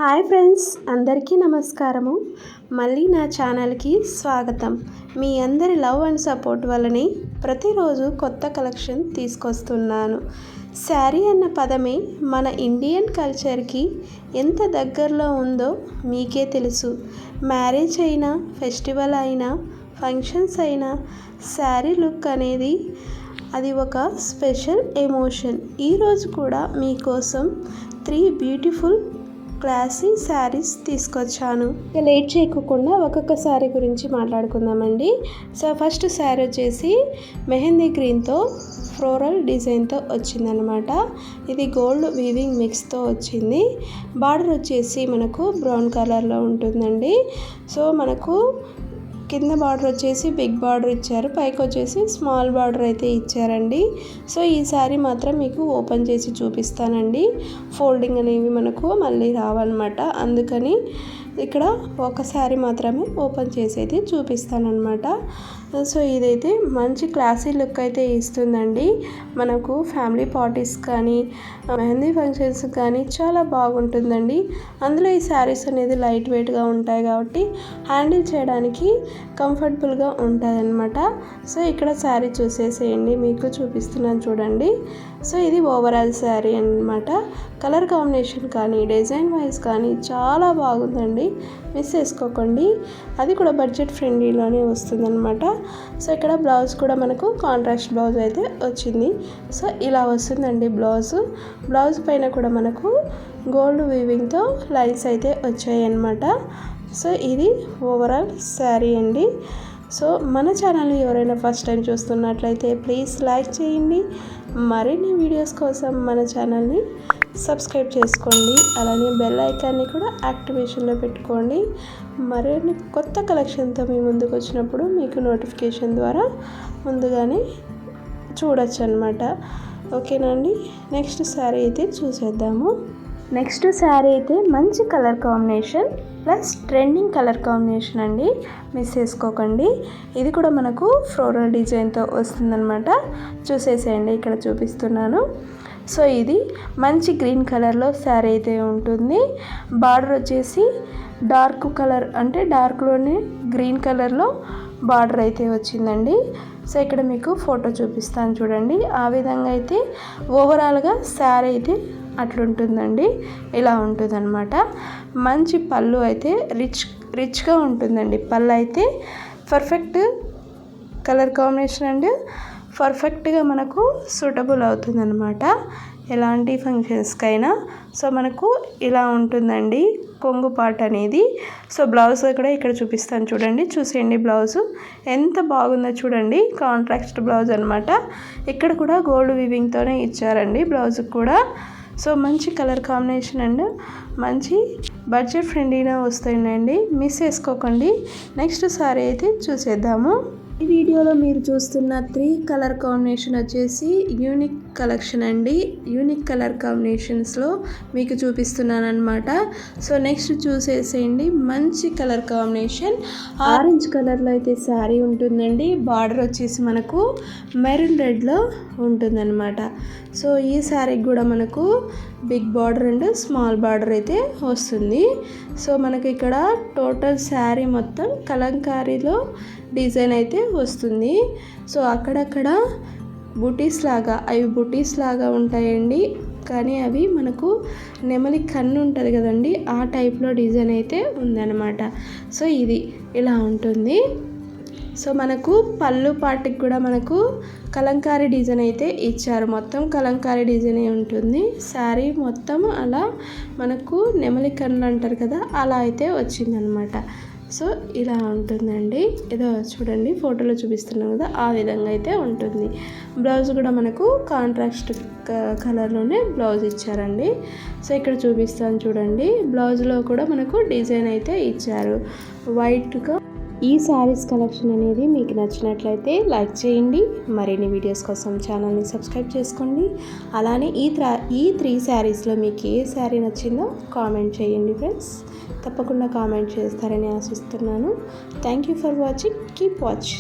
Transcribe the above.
Hi friends, అందరికీ నమస్కారము. మళ్ళీ నా ఛానల్కి స్వాగతం. మీ అందరి లవ్ అండ్ సపోర్ట్ వల్లనే ప్రతిరోజు కొత్త కలెక్షన్ తీసుకొస్తున్నాను. శారీ అన్న పదమే మన ఇండియన్ కల్చర్కి ఎంత దగ్గరలో ఉందో మీకే తెలుసు. మ్యారేజ్ అయినా, ఫెస్టివల్ అయినా, ఫంక్షన్స్ అయినా శారీ లుక్ అనేది అది ఒక స్పెషల్ ఎమోషన్. ఈరోజు కూడా మీకోసం 3 బ్యూటిఫుల్ క్లాసీ శారీస్ తీసుకొచ్చాను. లేట్ చేయకుండా ఒక్కొక్క శారీ గురించి మాట్లాడుకుందామండి. సో ఫస్ట్ శారీ వచ్చేసి మెహందీ గ్రీన్తో ఫ్లోరల్ డిజైన్తో వచ్చిందనమాట. ఇది గోల్డ్ వీవింగ్ మిక్స్తో వచ్చింది. బార్డర్ వచ్చేసి మనకు బ్రౌన్ కలర్లో ఉంటుందండి. సో మనకు కింద బార్డర్ వచ్చేసి బిగ్ బార్డర్ ఇచ్చారు, పైకి వచ్చేసి స్మాల్ బార్డర్ అయితే ఇచ్చారండి. సో ఈ శారీ మాత్రం మీకు ఓపెన్ చేసి చూపిస్తానండి. ఫోల్డింగ్ అనేవి మనకు మళ్ళీ రావన్నమాట, అందుకని ఇక్కడ ఒక శారీ మాత్రమే ఓపెన్ చేసి అయితే చూపిస్తానమాట. సో ఇదైతే మంచి క్లాసీ లుక్ అయితే ఇస్తుందండి. మనకు ఫ్యామిలీ పార్టీస్ కానీ, మెహందీ ఫంక్షన్స్ కానీ చాలా బాగుంటుందండి. అందులో ఈ శారీస్ అనేది లైట్ వెయిట్గా ఉంటాయి కాబట్టి హ్యాండిల్ చేయడానికి కంఫర్టబుల్గా ఉంటుంది అనమాట. సో ఇక్కడ శారీ చూసేసేయండి, మీకు చూపిస్తున్నాను చూడండి. సో ఇది ఓవరాల్ శారీ అన్నమాట. కలర్ కాంబినేషన్ కానీ, డిజైన్ వైజ్ కానీ చాలా బాగుందండి, మిస్ చేసుకోకండి. అది కూడా బడ్జెట్ ఫ్రెండ్లీలోనే వస్తుందన్నమాట. సో ఇక్కడ బ్లౌజ్ కూడా మనకు కాంట్రాస్ట్ బ్లౌజ్ అయితే వచ్చింది. సో ఇలా వస్తుందండి బ్లౌజ్ పైన కూడా మనకు గోల్డ్ వీవింగ్తో లైన్స్ అయితే వచ్చాయి అన్నమాట. సో ఇది ఓవరాల్ శారీ అండి. సో మన ఛానల్ని ఎవరైనా ఫస్ట్ టైం చూస్తున్నట్లయితే ప్లీజ్ లైక్ చేయండి. మరిన్ని వీడియోస్ కోసం మన ఛానల్ని సబ్స్క్రైబ్ చేసుకోండి. అలానే బెల్ ఐకాన్ని కూడా యాక్టివేషన్లో పెట్టుకోండి. మరిన్ని కొత్త కలెక్షన్తో మీ ముందుకు వచ్చినప్పుడు మీకు నోటిఫికేషన్ ద్వారా ముందుగానే చూడొచ్చు అనమాట. ఓకేనండి, నెక్స్ట్ శారీ అయితే చూసేద్దాము. నెక్స్ట్ శారీ అయితే మంచి colour combination plus trending colour combination అండి, మిస్ చేసుకోకండి. ఇది కూడా మనకు ఫ్లోరల్ డిజైన్తో వస్తుందన్నమాట. చూసేసేయండి, ఇక్కడ చూపిస్తున్నాను. సో ఇది మంచి గ్రీన్ కలర్లో శారీ అయితే ఉంటుంది. బార్డర్ వచ్చేసి డార్క్ కలర్, అంటే డార్క్లోనే గ్రీన్ కలర్లో బార్డర్ అయితే వచ్చిందండి. సో ఇక్కడ మీకు ఫోటో చూపిస్తాను చూడండి. ఆ విధంగా అయితే ఓవరాల్గా శారీ అయితే అట్లుంటుందండి, ఇలా ఉంటుందన్నమాట. మంచి పళ్ళు అయితే రిచ్గా ఉంటుందండి. పళ్ళు అయితే పర్ఫెక్ట్ కలర్ కాంబినేషన్ అండ్ పర్ఫెక్ట్గా మనకు సూటబుల్ అవుతుందన్నమాట ఎలాంటి ఫంక్షన్స్కైనా. సో మనకు ఇలా ఉంటుందండి కొంగు పార్ట్ అనేది. సో బ్లౌజ్ కూడా ఇక్కడ చూపిస్తాను చూడండి, చూసేయండి. బ్లౌజు ఎంత బాగుందో చూడండి, కాంట్రాస్ట్ బ్లౌజ్ అనమాట. ఇక్కడ కూడా గోల్డ్ వీవింగ్తోనే ఇచ్చారండి బ్లౌజ్కి కూడా. సో మంచి కలర్ కాంబినేషన్ అండ్ మంచి బడ్జెట్ ఫ్రెండ్లీగా వస్తాయండి, మిస్ చేసుకోకండి. నెక్స్ట్ సారీ అయితే చూసేద్దాము. ఈ వీడియోలో మీరు చూస్తున్న 3 కలర్ కాంబినేషన్ వచ్చేసి యూనిక్ కలెక్షన్ అండి. యూనిక్ కలర్ కాంబినేషన్స్లో మీకు చూపిస్తున్నాను అనమాట. సో నెక్స్ట్ చూసేసేయండి. మంచి కలర్ కాంబినేషన్ ఆరెంజ్ కలర్లో అయితే శారీ ఉంటుందండి. బార్డర్ వచ్చేసి మనకు మెరూన్ రెడ్లో ఉంటుందన్నమాట. సో ఈ శారీకి కూడా మనకు big border and small border అయితే వస్తుంది. సో మనకి ఇక్కడ టోటల్ శారీ మొత్తం కలంకారీలో డిజైన్ అయితే వస్తుంది. సో అక్కడక్కడ బుటీస్ లాగా ఉంటాయండి, కానీ అవి మనకు నెమలి కన్ను ఉంటుంది కదండి, ఆ టైప్లో డిజైన్ అయితే ఉందన్నమాట. సో ఇది ఇలా ఉంటుంది. సో మనకు పళ్ళు పాటికి కూడా మనకు కలంకారీ డిజైన్ అయితే ఇచ్చారు. మొత్తం కలంకారీ డిజైనే ఉంటుంది. శారీ మొత్తం అలా మనకు నెమలి కన్ను అంటారు కదా, అలా అయితే వచ్చిందనమాట. సో ఇలా ఉంటుందండి. ఏదో చూడండి ఫోటోలో చూపిస్తున్నాం కదా, ఆ విధంగా అయితే ఉంటుంది. బ్లౌజ్ కూడా మనకు కాంట్రాస్ట్ కలర్లోనే బ్లౌజ్ ఇచ్చారండి. సో ఇక్కడ చూపిస్తాను చూడండి. బ్లౌజ్లో కూడా మనకు డిజైన్ అయితే ఇచ్చారు వైట్గా. ఈ శారీస్ కలెక్షన్ అనేది మీకు నచ్చినట్లయితే లైక్ చేయండి. మరిన్ని వీడియోస్ కోసం ఛానల్ని సబ్స్క్రైబ్ చేసుకోండి. అలానే ఈ 3 శారీస్లో మీకు ఏ శారీ నచ్చిందో కామెంట్ చేయండి ఫ్రెండ్స్. తప్పకుండా కామెంట్ చేస్తారని ఆశిస్తున్నాను. Thank you for watching. Keep watch.